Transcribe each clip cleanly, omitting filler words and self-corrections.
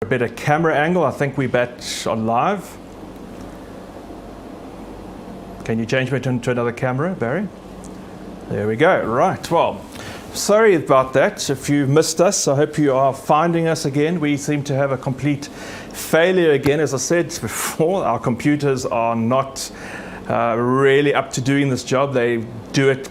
A better camera angle. I think we're back on live. Can you change me to another camera, Barry? There we go. Right. Well, sorry about that. If you missed us, I hope you are finding us again. We seem to have a complete failure again. As I said before, our computers are not really up to doing this job. They do it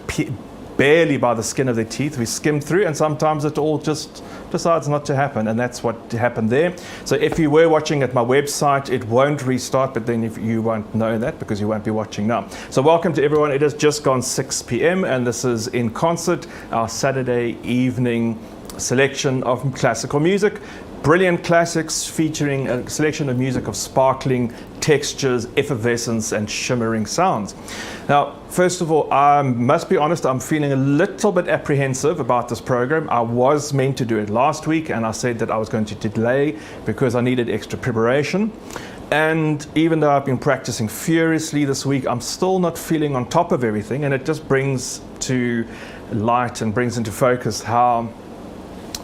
barely by the skin of their teeth. We skim through, and sometimes it all just decides not to happen, and that's what happened there. So if you were watching at my website, it won't restart, but then if you won't know that because you won't be watching now. So welcome to everyone. It has just gone 6 p.m. and this is In Concert, our Saturday evening selection of classical music. Brilliant classics featuring a selection of music of sparkling textures, effervescence, and shimmering sounds. Now, first of all, I must be honest, I'm feeling a little bit apprehensive about this program. I was meant to do it last week, and I said that I was going to delay because I needed extra preparation. And even though I've been practicing furiously this week, I'm still not feeling on top of everything, and it just brings to light and brings into focus how,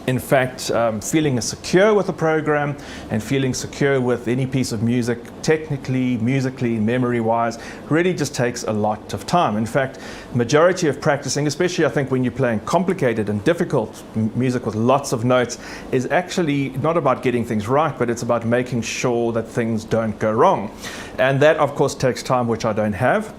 in fact, feeling secure with the program and feeling secure with any piece of music, technically, musically, memory-wise, really just takes a lot of time. In fact, majority of practicing, especially I think when you're playing complicated and difficult music with lots of notes, is actually not about getting things right, but it's about making sure that things don't go wrong. And that, of course, takes time, which I don't have.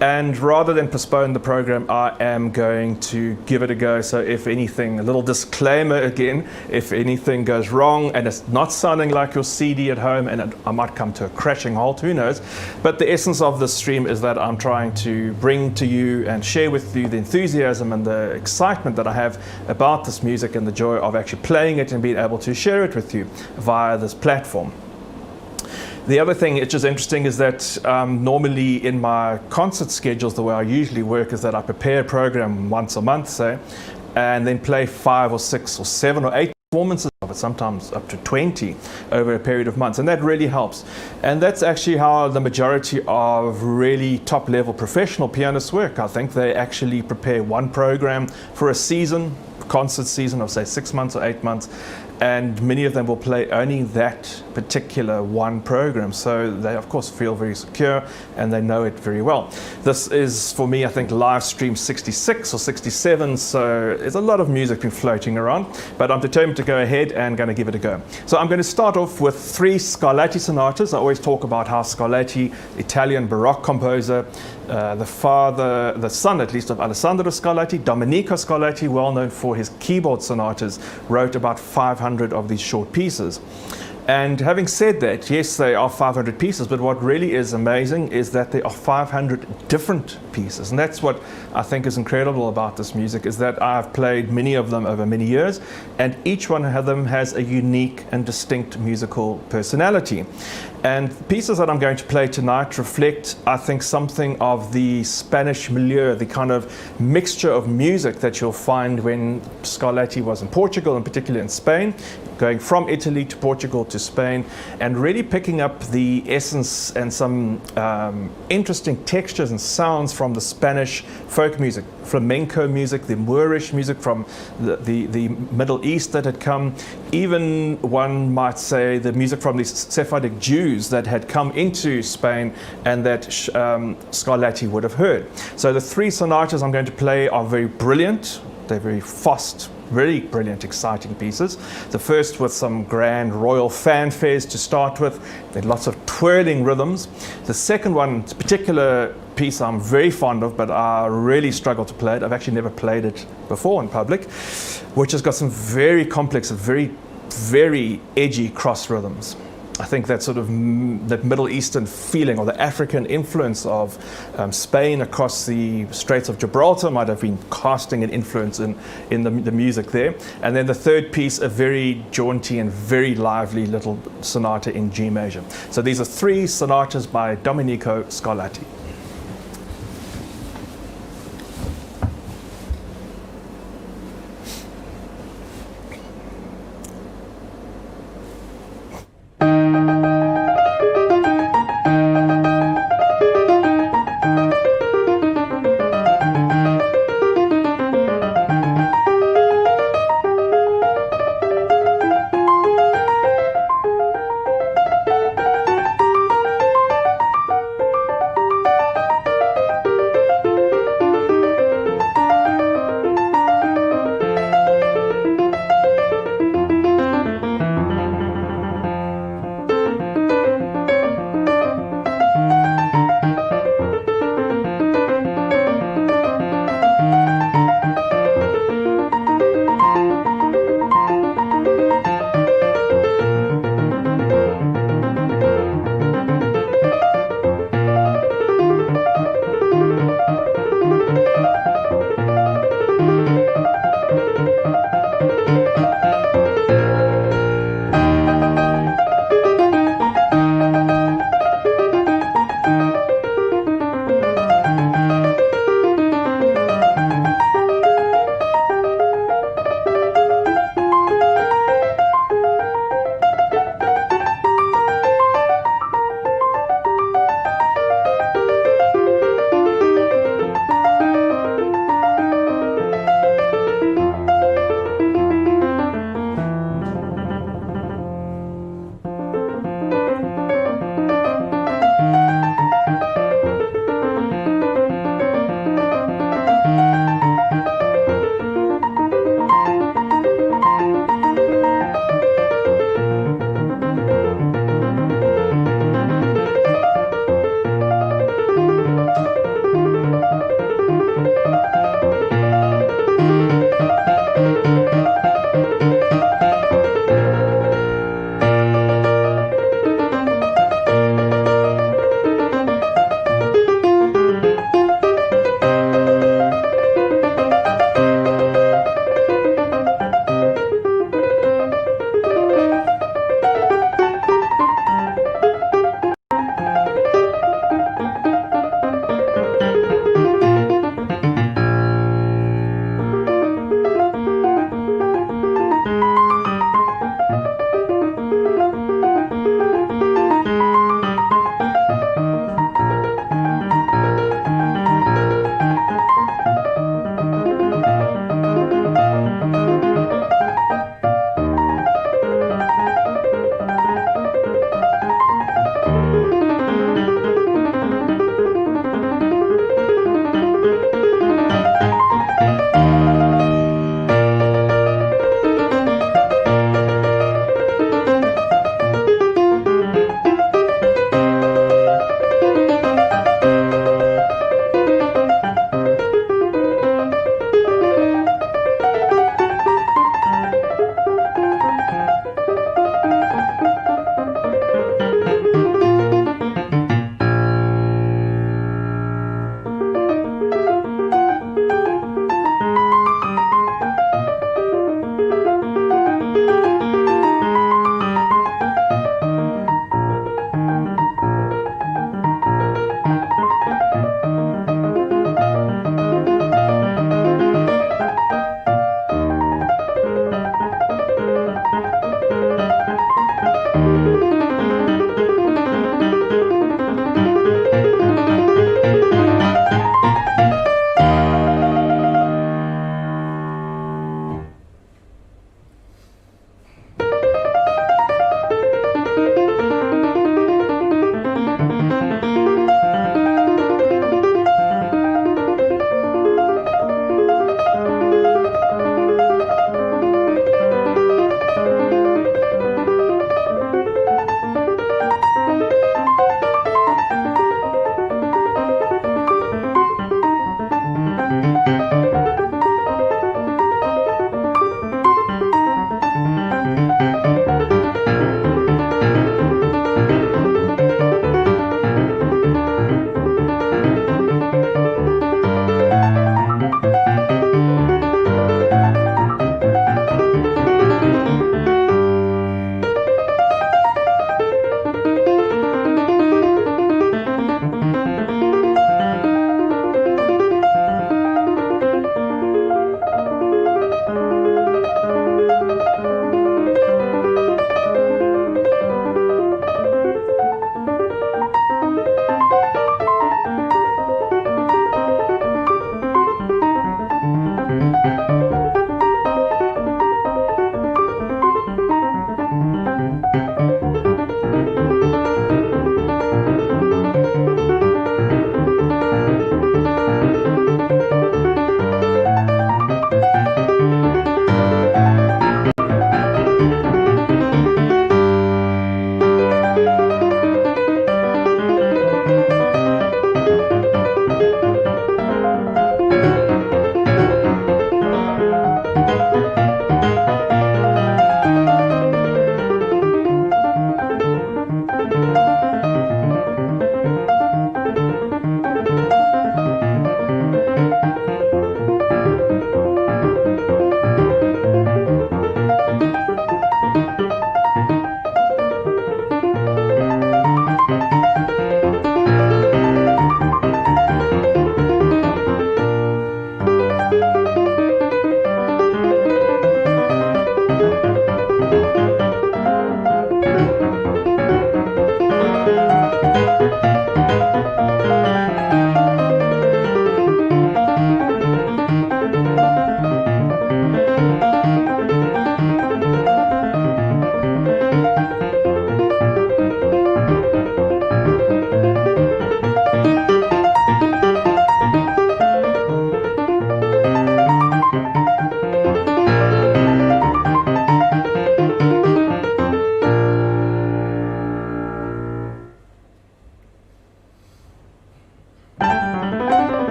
And rather than postpone the program, I am going to give it a go. So if anything, a little disclaimer again, if anything goes wrong and it's not sounding like your CD at home and I might come to a crashing halt, who knows. But the essence of this stream is that I'm trying to bring to you and share with you the enthusiasm and the excitement that I have about this music and the joy of actually playing it and being able to share it with you via this platform. The other thing which is interesting is that normally in my concert schedules, the way I usually work is that I prepare a program once a month, say, and then play 5 or 6 or 7 or 8 performances of it, sometimes up to 20 over a period of months, and that really helps. And that's actually how the majority of really top-level professional pianists work. I think they actually prepare one program for a season, concert season of say 6 months or 8 months, and many of them will play only that particular one program. So they, of course, feel very secure and they know it very well. This is, for me, I think, live stream 66 or 67, so there's a lot of music been floating around, but I'm determined to go ahead and going to give it a go. So I'm going to start off with 3 Scarletti sonatas. I always talk about how Scarletti, Italian Baroque composer, the son at least of Alessandro Scarlatti, Dominico Scarletti, well known for his keyboard sonatas, wrote about 500 of these short pieces. And having said that, yes, they are 500 pieces, but what really is amazing is that there are 500 different pieces. And that's what I think is incredible about this music, is that I've played many of them over many years, and each one of them has a unique and distinct musical personality. And the pieces that I'm going to play tonight reflect, I think, something of the Spanish milieu, the kind of mixture of music that you'll find when Scarlatti was in Portugal, and particularly in Spain, going from Italy to Portugal to Spain, and really picking up the essence and some interesting textures and sounds from the Spanish folk music, flamenco music, the Moorish music from the Middle East that had come, even one might say the music from the Sephardic Jews that had come into Spain and that Scarlatti would have heard. So the 3 sonatas I'm going to play are very brilliant. They're very fast, very brilliant, exciting pieces. The first with some grand royal fanfares to start with, then lots of twirling rhythms. The second one, a particular piece I'm very fond of, but I really struggle to play it. I've actually never played it before in public, which has got some very complex and very, very edgy cross rhythms. I think that sort of that Middle Eastern feeling, or the African influence of Spain across the Straits of Gibraltar might have been casting an influence in the music there. And then the third piece, a very jaunty and very lively little sonata in G major. So these are 3 sonatas by Dominico Scarlatti.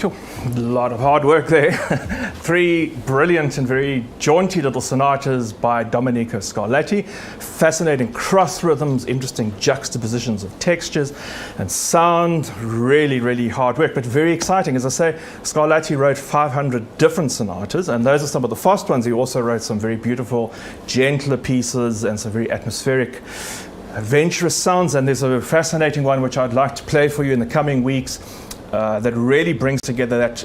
Phew, a lot of hard work there. 3 brilliant and very jaunty little sonatas by Dominico Scarletti. Fascinating cross rhythms, interesting juxtapositions of textures and sound. Really, really hard work, but very exciting. As I say, Scarletti wrote 500 different sonatas, and those are some of the fast ones. He also wrote some very beautiful, gentler pieces and some very atmospheric, adventurous sounds. And there's a fascinating one which I'd like to play for you in the coming weeks. That really brings together that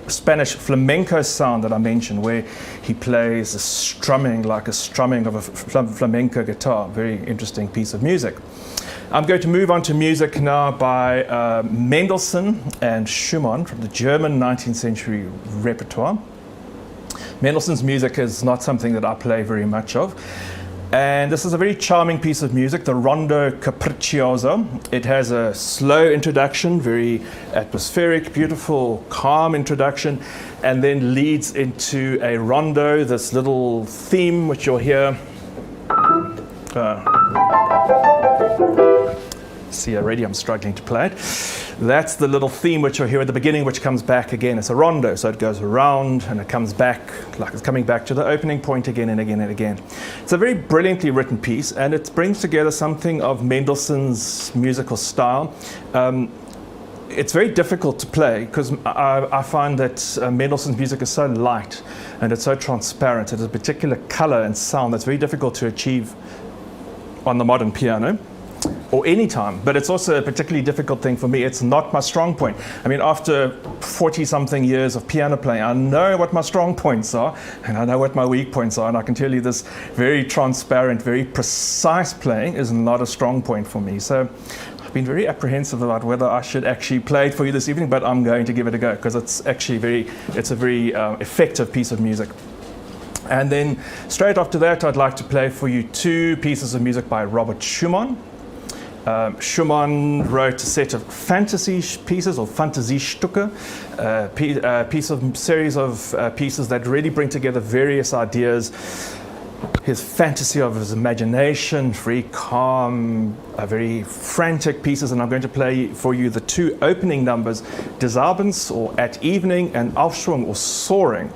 Spanish flamenco sound that I mentioned, where he plays a strumming like a strumming of a flamenco guitar. Very interesting piece of music. I'm going to move on to music now by Mendelssohn and Schumann from the German 19th century repertoire. Mendelssohn's music is not something that I play very much of. And this is a very charming piece of music, the Rondo Capriccioso. It has a slow introduction, very atmospheric, beautiful, calm introduction, and then leads into a rondo, this little theme which you'll hear. See, already I'm struggling to play it. That's the little theme which you'll hear at the beginning, which comes back again. It's a rondo, so it goes around and it comes back, like it's coming back to the opening point again and again and again. It's a very brilliantly written piece, and it brings together something of Mendelssohn's musical style. It's very difficult to play because I find that Mendelssohn's music is so light and it's so transparent. It has a particular color and sound that's very difficult to achieve on the modern piano, or any time, but it's also a particularly difficult thing for me. It's not my strong point. I mean, after 40-something years of piano playing, I know what my strong points are, and I know what my weak points are, and I can tell you this very transparent, very precise playing is not a strong point for me. So I've been very apprehensive about whether I should actually play it for you this evening, but I'm going to give it a go, because it's actually it's a very effective piece of music. And then straight after that, I'd like to play for you 2 pieces of music by Robert Schumann. Schumann wrote a set of fantasy pieces, or Fantasiestücke, series of pieces that really bring together various ideas. His fantasy of his imagination, very calm, very frantic pieces, and I'm going to play for you the 2 opening numbers, Des Abends, or At Evening, and Aufschwung, or Soaring.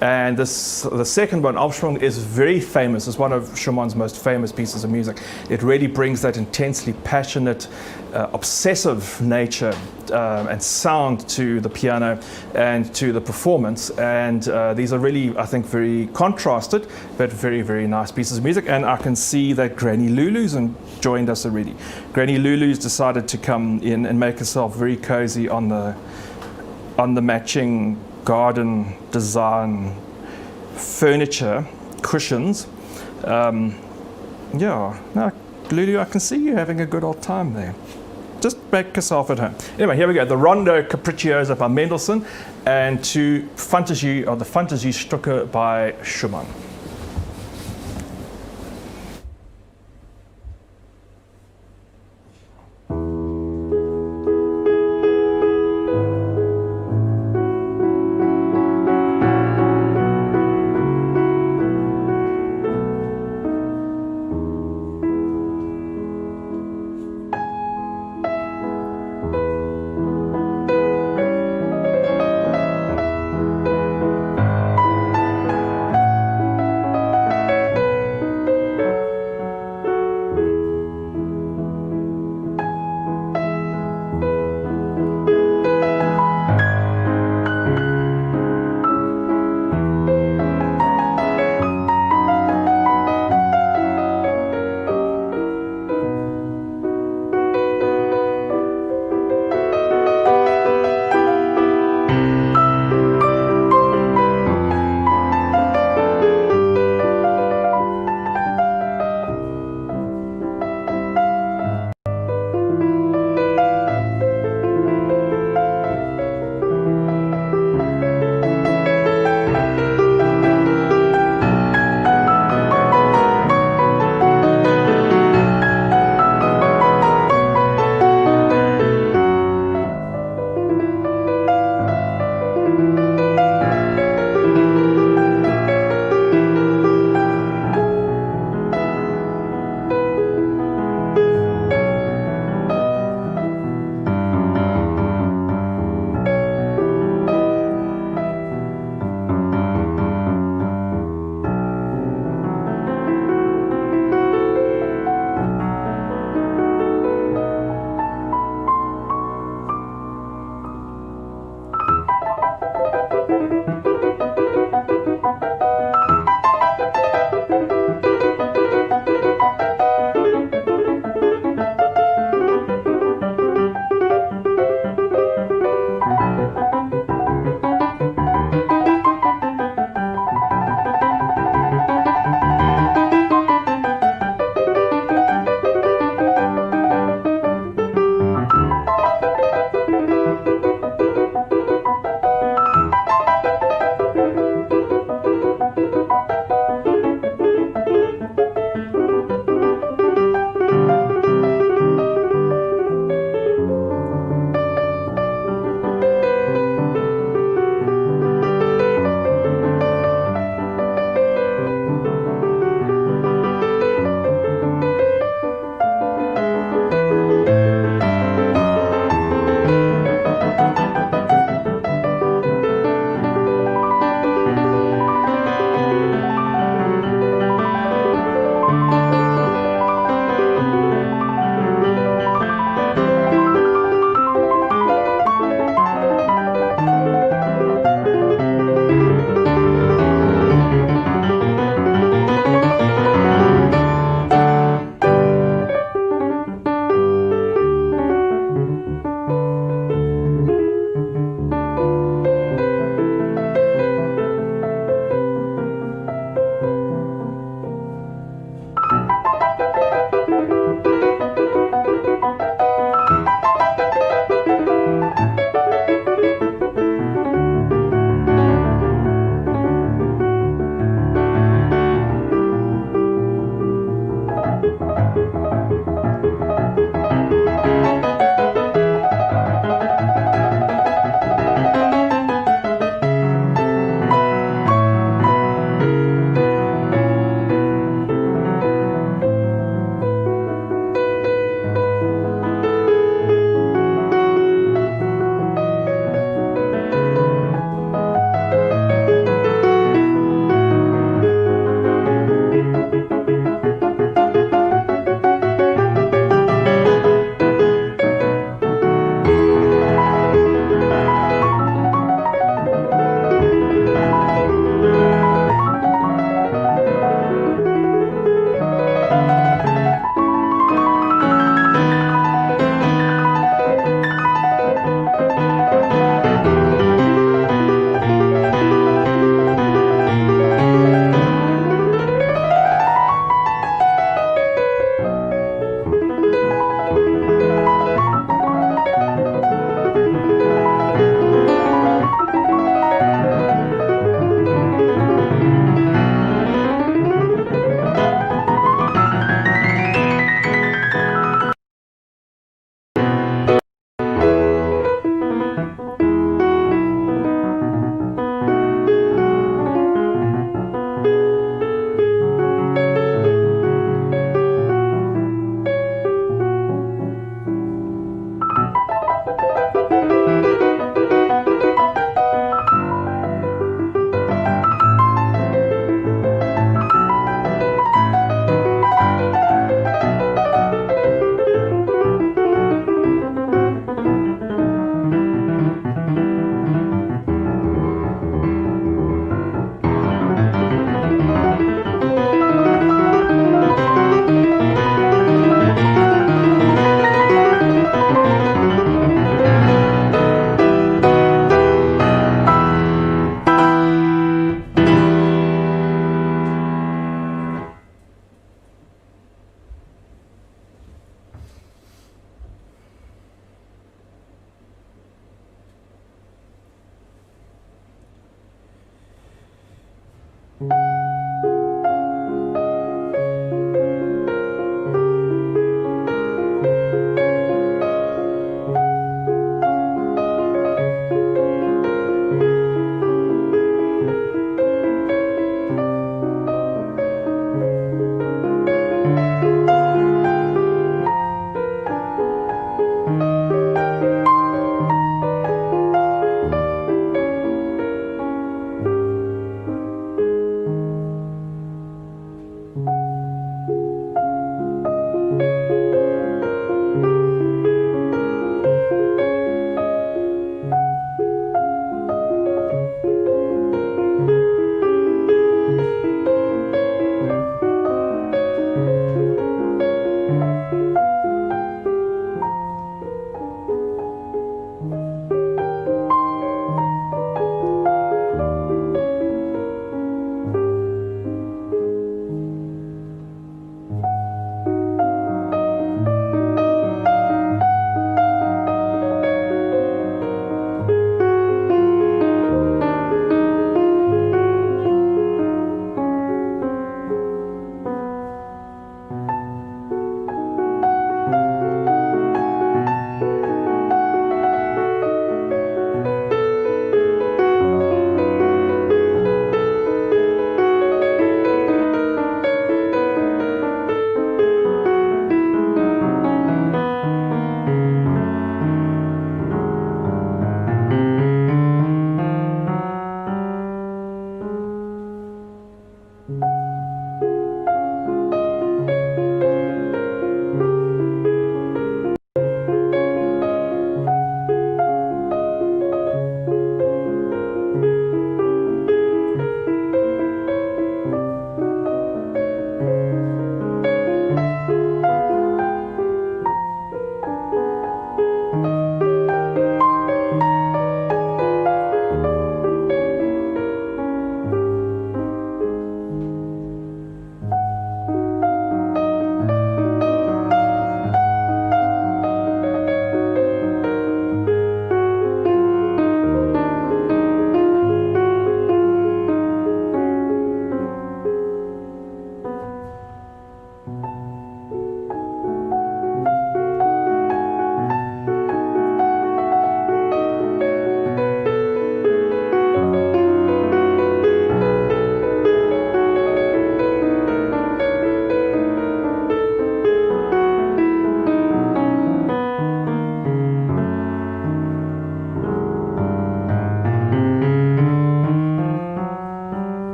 And the second one, Aufschwung, is very famous. It's one of Schumann's most famous pieces of music. It really brings that intensely passionate, obsessive nature and sound to the piano and to the performance. And these are really, I think, very contrasted, but very, very nice pieces of music. And I can see that Granny Lulu's joined us already. Granny Lulu's decided to come in and make herself very cozy on the matching garden design furniture cushions. Now, Lulu, I can see you having a good old time there. Just make yourself at home. Anyway, here we go. The Rondo Capriccioso by Mendelssohn, and the Fantasiestücke by Schumann.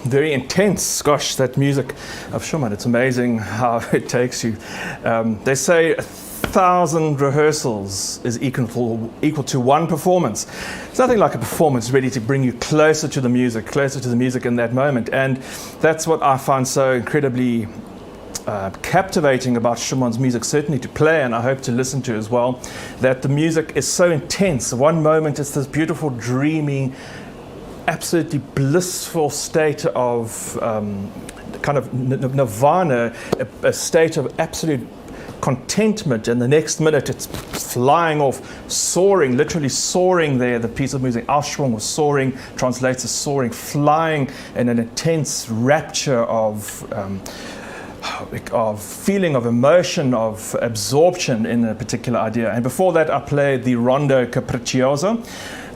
very intense. Gosh, that music of Schumann, it's amazing how it takes you. They say 1,000 rehearsals is equal to one performance. It's nothing like a performance ready to bring you closer to the music in that moment. And that's what I find so incredibly captivating about Schumann's music, certainly to play and I hope to listen to as well, that the music is so intense. One moment it's this beautiful, dreamy, absolutely blissful state of kind of nirvana, a state of absolute contentment, and the next minute it's flying off, soaring, literally soaring there, the piece of music. Aufschwung was soaring, translates as soaring, flying in an intense rapture of feeling, of emotion, of absorption in a particular idea. And before that I played the Rondo Capriccioso.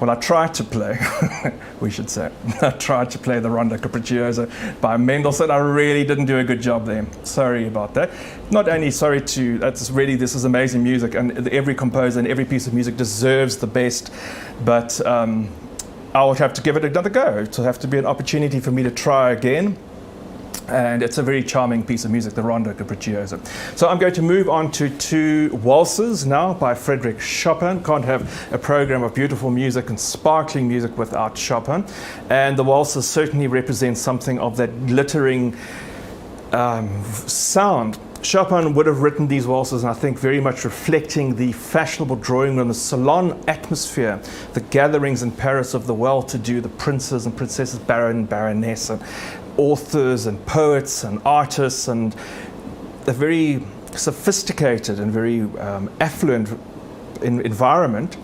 Well, I tried to play, we should say, I tried to play the Rondo Capriccioso by Mendelssohn. I really didn't do a good job there. Sorry about that. Not only sorry to, this is amazing music, and every composer and every piece of music deserves the best, but I would have to give it another go. It'll have to be an opportunity for me to try again. And it's a very charming piece of music, the Rondo Capriccioso. So I'm going to move on to two waltzes now by Frédéric Chopin. Can't have a program of beautiful music and sparkling music without Chopin. And the waltzes certainly represent something of that glittering sound. Chopin would have written these waltzes, and I think very much reflecting the fashionable drawing room, the salon atmosphere, the gatherings in Paris of the well-to-do, the princes and princesses, baron and baroness, and authors and poets and artists, and a very sophisticated and very affluent environment.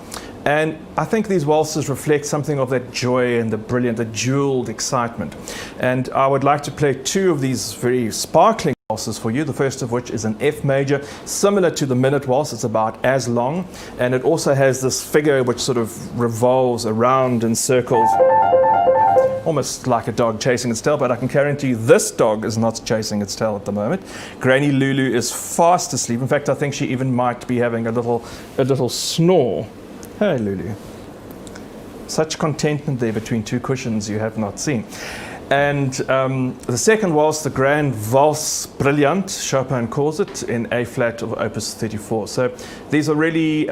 And I think these waltzes reflect something of that joy and the brilliant, the jeweled excitement. And I would like to play two of these very sparkling waltzes for you, the first of which is an F major, similar to the minute waltz. It's about as long, and it also has this figure which sort of revolves around in circles, almost like a dog chasing its tail, but I can guarantee you this dog is not chasing its tail at the moment. Granny Lulu is fast asleep. In fact, I think she even might be having a little snore. Hey Lulu. Such contentment there between two cushions you have not seen. And the second waltz, the Grand Valse Brilliant, Chopin calls it, in A flat of Opus 34. So these are really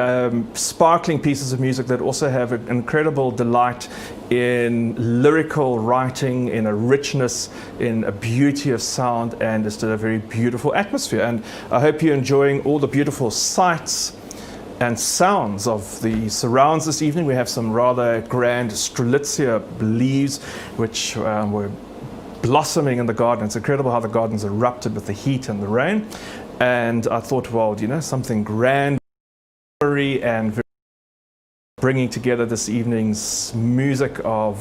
sparkling pieces of music that also have an incredible delight in lyrical writing, in a richness, in a beauty of sound, and just a very beautiful atmosphere. And I hope you're enjoying all the beautiful sights and sounds of the surrounds this evening. We have some rather grand Strelitzia leaves which were blossoming in the garden. It's incredible how the gardens erupted with the heat and the rain. And I thought, well, something grand and bringing together this evening's music of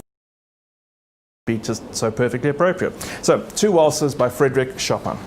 be just so perfectly appropriate. So, two waltzes by Frédéric Chopin.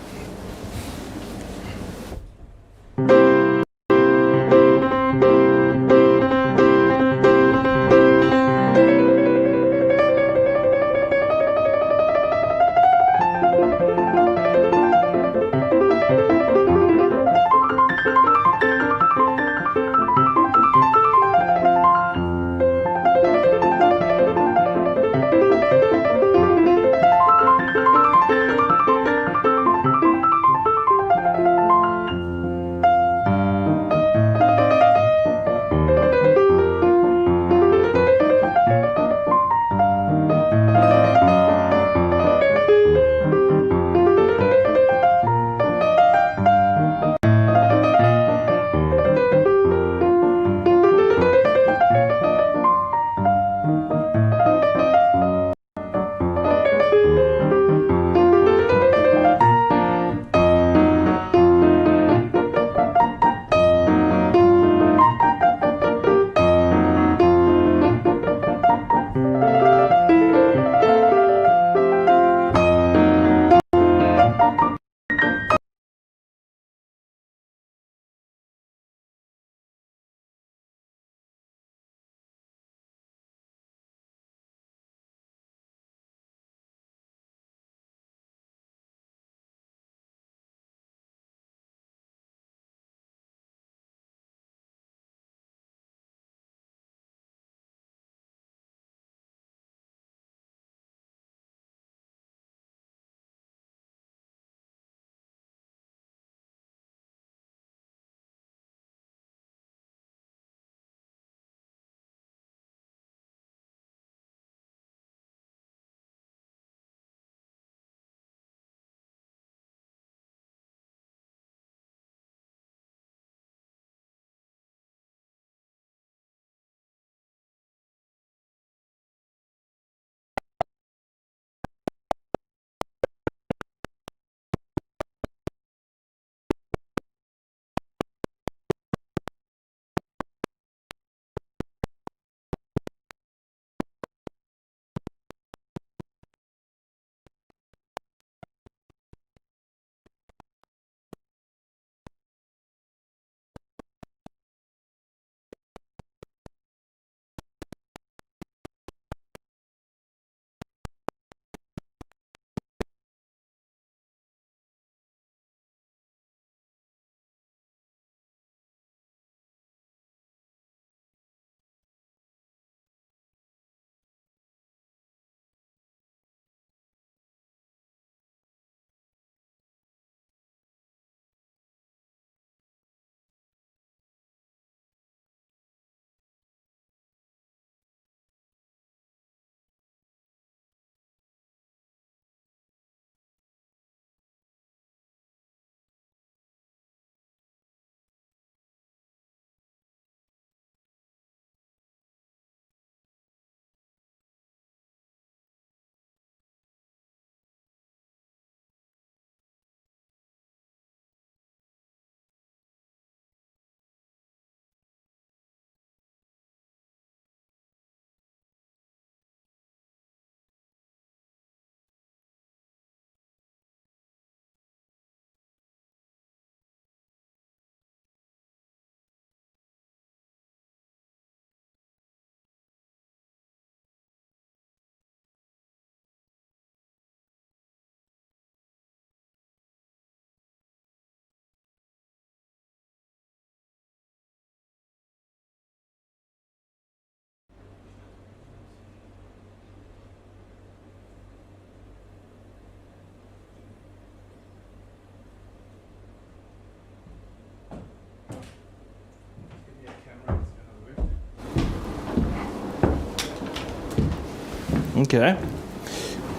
Okay.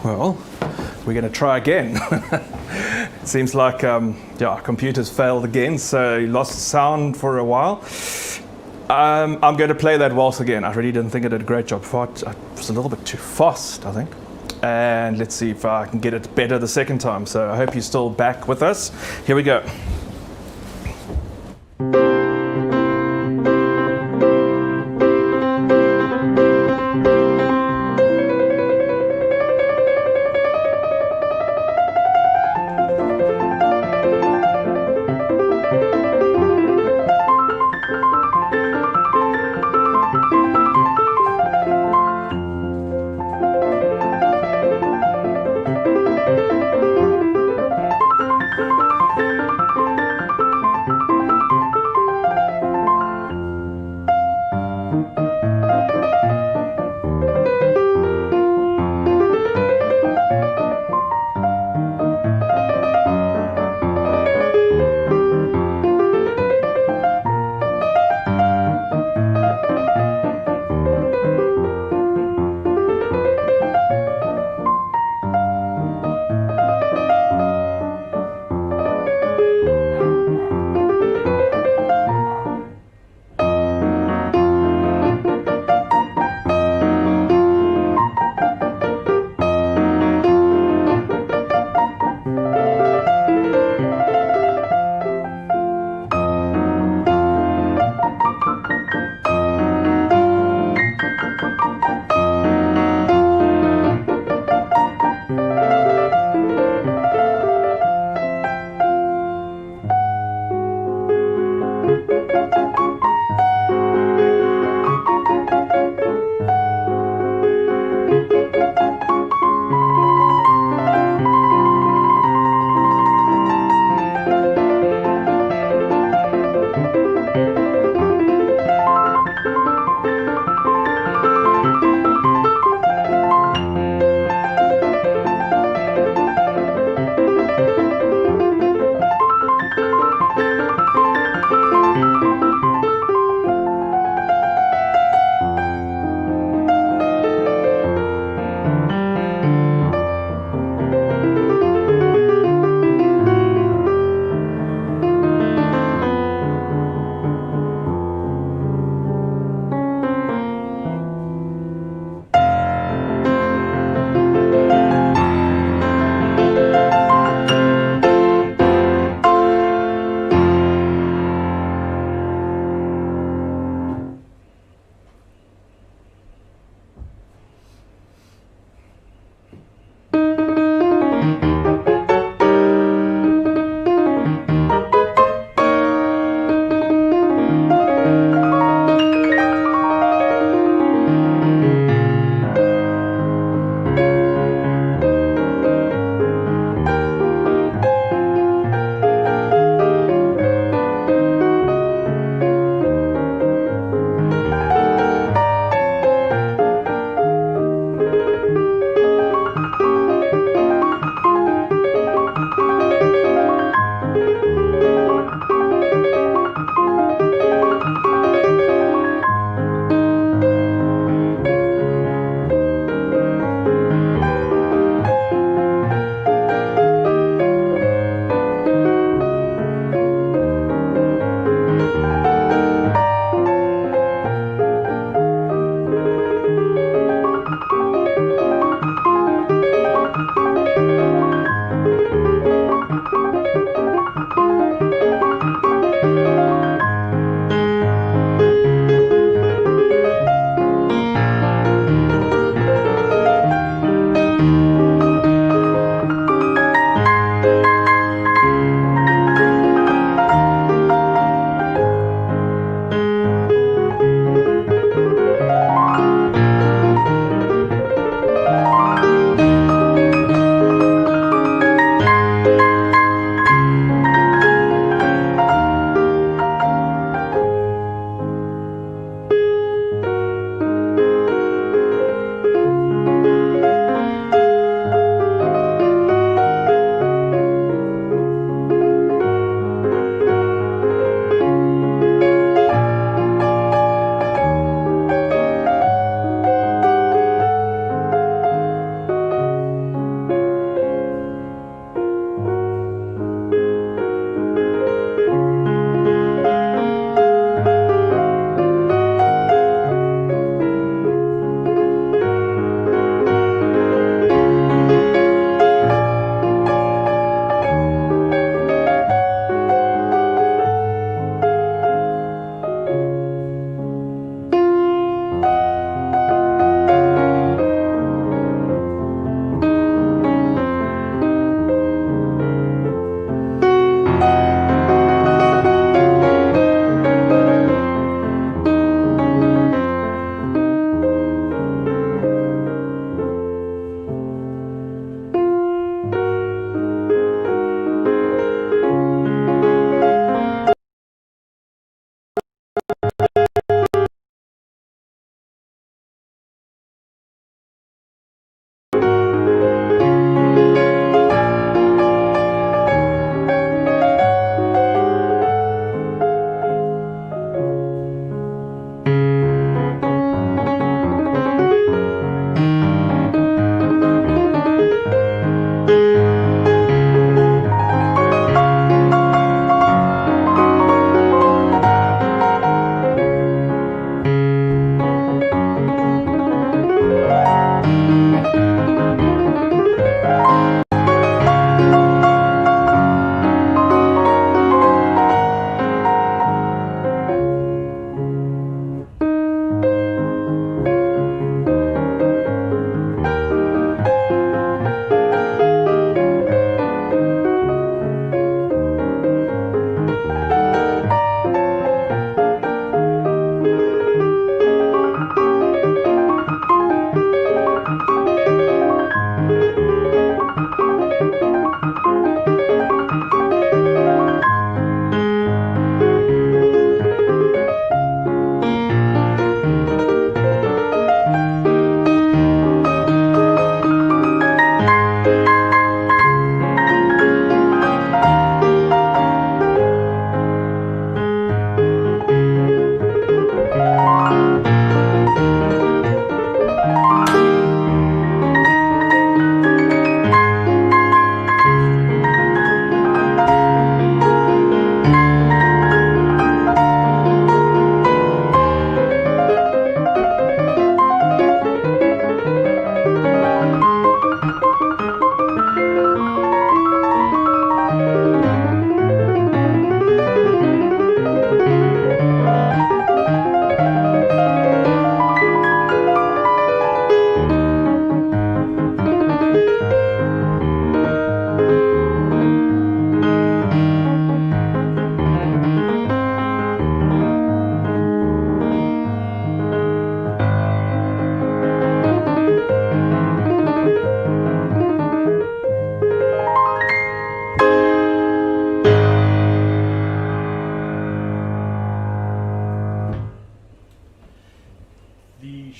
Well, we're going to try again. It seems like our computers failed again, so you lost sound for a while. I'm going to play that waltz again. I really didn't think I did a great job. I was a little bit too fast, I think. And let's see if I can get it better the second time. So I hope you're still back with us. Here we go.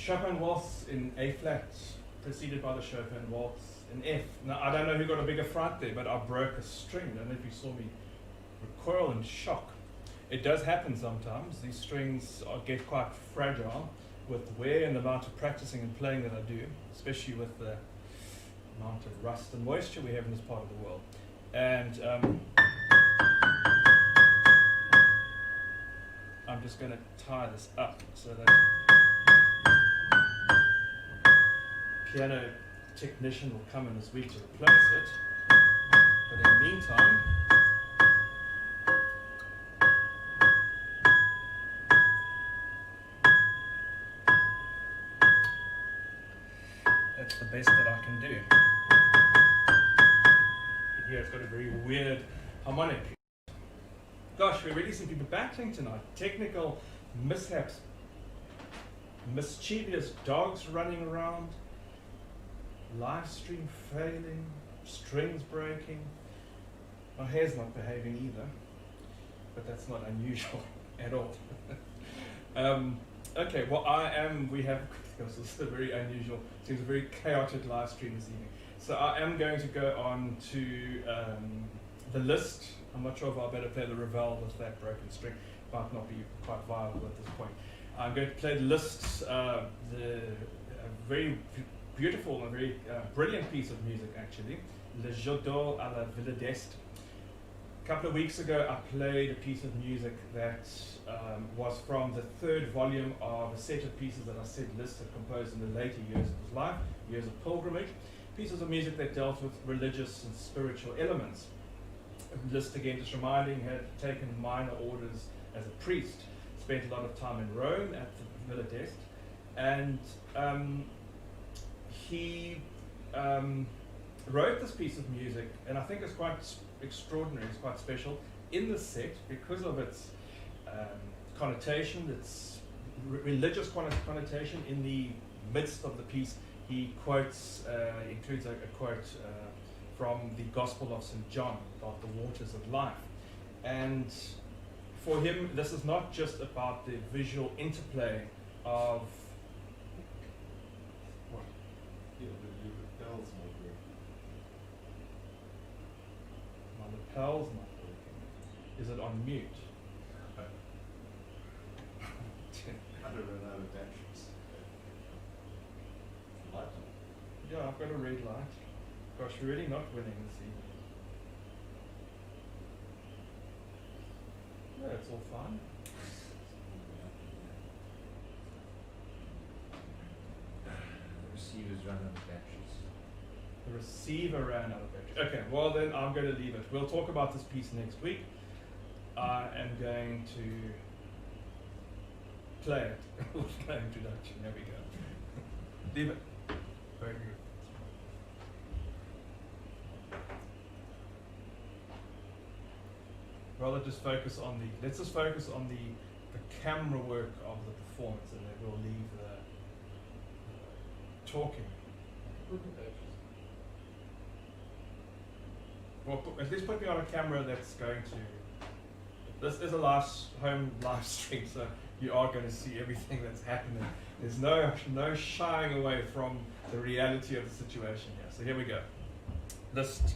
Chopin Waltz in A flat, preceded by the Chopin Waltz in F. Now, I don't know who got a bigger fright there, but I broke a string. I don't know if you saw me recoil in shock. It does happen sometimes. These strings get quite fragile with wear and the amount of practicing and playing that I do, especially with the amount of rust and moisture we have in this part of the world. And I'm just going to tie this up so that piano technician will come in this week to replace it. But in the meantime, that's the best that I can do. Here it's got a very weird harmonic. Gosh, we really seem to be battling tonight. Technical mishaps, mischievous dogs running around, live stream failing, strings breaking. My hair's not behaving either, but that's not unusual at all. Okay, well we have, this is a very unusual, seems a very chaotic live stream this evening. So I am going to go on to the list. I'm not sure if I'll better play the Ravel with that broken string. Might not be quite viable at this point. I'm going to play the list, the very beautiful and very brilliant piece of music actually, Le Jeu d'eau à la Ville d'Est. A couple of weeks ago I played a piece of music that was from the third volume of a set of pieces that I said Liszt had composed in the later years of his life, years of pilgrimage, pieces of music that dealt with religious and spiritual elements. Liszt, again, just reminding, had taken minor orders as a priest, spent a lot of time in Rome at the Villa d'Este, and he wrote this piece of music, and I think it's quite extraordinary, it's quite special in the set because of its connotation, its religious connotation. In the midst of the piece, he quotes, includes a quote from the Gospel of St. John about the waters of life. And for him, this is not just about the visual interplay of what? Yeah, the lapel's not working. My lapel's not working. Is it on mute? I don't run out of batteries. Light on. Yeah, I've got a red light. Gosh, we're really not winning this evening. No, it's all fine. The receivers run out of batteries. The receiver ran out of battery. Okay, well then I'm going to leave it. We'll talk about this piece next week. I am going to play it with my introduction. There we go. Leave it. Very good. Rather just focus on the, let's just focus on the camera work of the performance, and then we'll leave the talking. Well, at least put me on a camera that's going to, this is a home live stream, so you are going to see everything that's happening. There's no shying away from the reality of the situation here. So here we go. List.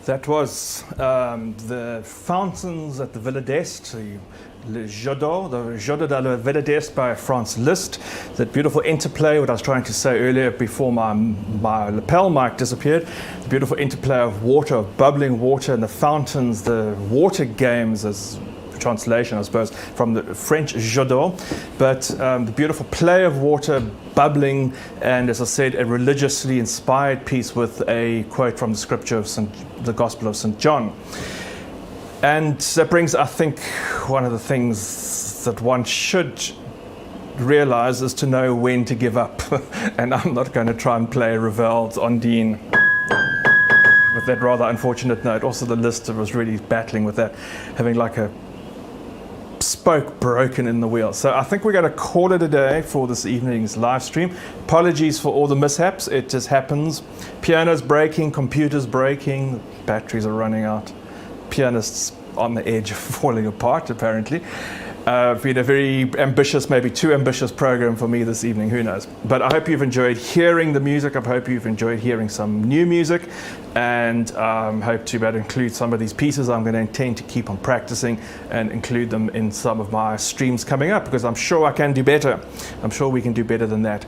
That was the fountains at the Villa d'Est, the Jeu de la Villa d'Est by Franz Liszt. That beautiful interplay, what I was trying to say earlier before my lapel mic disappeared. The beautiful interplay of water, of bubbling water, and the fountains, the water games as translation, I suppose, from the French Jeu d'eau. But the beautiful play of water, bubbling, and as I said, a religiously inspired piece with a quote from the scripture of the Gospel of St. John. And that brings, I think, one of the things that one should realize is to know when to give up. And I'm not going to try and play Ravel's Ondine with that rather unfortunate note. Also, the lister was really battling with that, having like a spoke broken in the wheel. So I think we're going to call it a day for this evening's live stream. Apologies for all the mishaps. It just happens. Piano's breaking, computers breaking, batteries are running out. Pianists on the edge of falling apart, apparently. Been a very ambitious, maybe too ambitious program for me this evening, who knows. But I hope you've enjoyed hearing the music. I hope you've enjoyed hearing some new music, and hope to be able to include some of these pieces. I'm going to intend to keep on practicing and include them in some of my streams coming up, because I'm sure I can do better. I'm sure we can do better than that.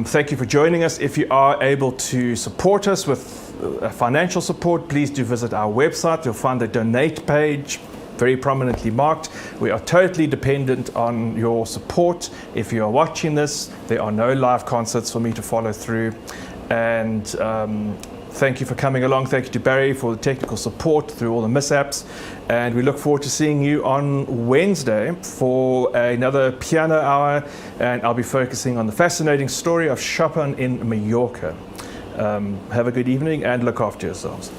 Thank you for joining us. If you are able to support us with financial support, please do visit our website. You'll find the donate page very prominently marked. We are totally dependent on your support. If you are watching this, there are no live concerts for me to follow through. And thank you for coming along. Thank you to Barry for the technical support through all the mishaps. And we look forward to seeing you on Wednesday for another piano hour. And I'll be focusing on the fascinating story of Chopin in Mallorca. Have a good evening and look after yourselves.